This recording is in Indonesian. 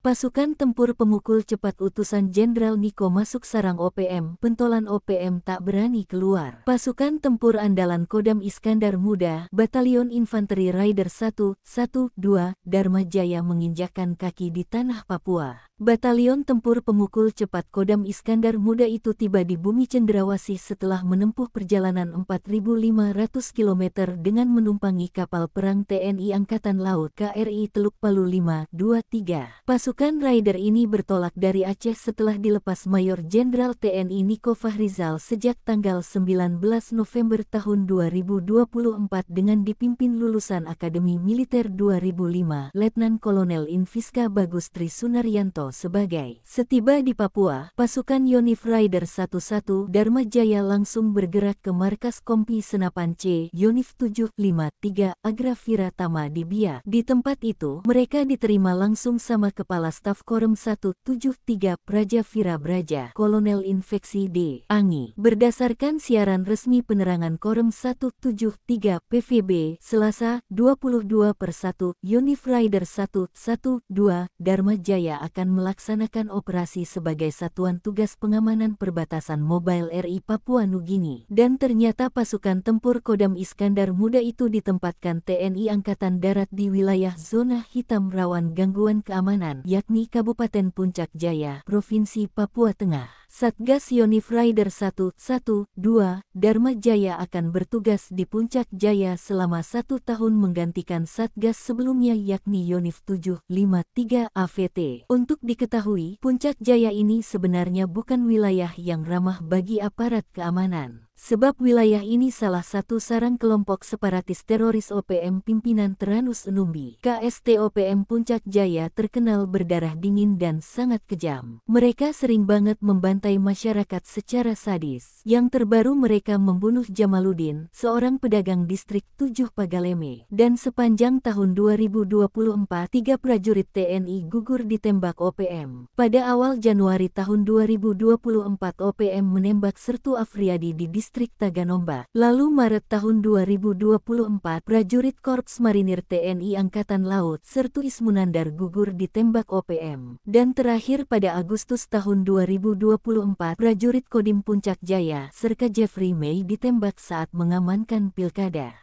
Pasukan tempur pemukul cepat utusan Jenderal Niko masuk sarang OPM, pentolan OPM tak berani keluar. Pasukan tempur andalan Kodam Iskandar Muda, Batalion Infanteri Raider 1, 1, 2, Dharma Jaya menginjakkan kaki di tanah Papua. Batalion Tempur Pemukul Cepat Kodam Iskandar Muda itu tiba di bumi Cendrawasih setelah menempuh perjalanan 4.500 km dengan menumpangi kapal perang TNI Angkatan Laut KRI Teluk Palu 523. Pasukan Raider ini bertolak dari Aceh setelah dilepas Mayor Jenderal TNI Niko Fahrizal sejak tanggal 19 November tahun 2024 dengan dipimpin lulusan Akademi Militer 2005 Letnan Kolonel Infiska Bagus Tri Sunaryanto sebagai. Setiba di Papua, pasukan Yonif Raider 11 Dharma Jaya langsung bergerak ke markas Kompi Senapan C Yonif 753 Agravira Tama di Biak. Di tempat itu, mereka diterima langsung sama Kepala Staf Korem 173 Praja Vira Braja, Kolonel Infeksi D. Angi. Berdasarkan siaran resmi penerangan Korem 173 PVB, Selasa 22/1, Yonif Raider 112 Dharma Jaya akan melaksanakan operasi sebagai Satuan Tugas Pengamanan Perbatasan Mobile RI Papua Nugini. Dan ternyata pasukan tempur Kodam Iskandar Muda itu ditempatkan TNI Angkatan Darat di wilayah zona hitam rawan gangguan keamanan, yakni Kabupaten Puncak Jaya, Provinsi Papua Tengah. Satgas Yonif Raider 112 Dharma Jaya akan bertugas di Puncak Jaya selama 1 tahun menggantikan Satgas sebelumnya yakni Yonif 753 AVT. Untuk diketahui, Puncak Jaya ini sebenarnya bukan wilayah yang ramah bagi aparat keamanan. Sebab wilayah ini salah satu sarang kelompok separatis teroris OPM pimpinan Teranus Numbi. KST OPM Puncak Jaya terkenal berdarah dingin dan sangat kejam. Mereka sering banget membantai masyarakat secara sadis. Yang terbaru mereka membunuh Jamaluddin, seorang pedagang distrik 7 Pagaleme. Dan sepanjang tahun 2024, 3 prajurit TNI gugur ditembak OPM. Pada awal Januari tahun 2024 OPM menembak Sertu Afriyadi di distrik Taganomba. Lalu Maret tahun 2024, prajurit Korps Marinir TNI Angkatan Laut Sertu Ismunandar gugur ditembak OPM. Dan terakhir pada Agustus tahun 2024, prajurit Kodim Puncak Jaya Serka Jeffrey May ditembak saat mengamankan pilkada.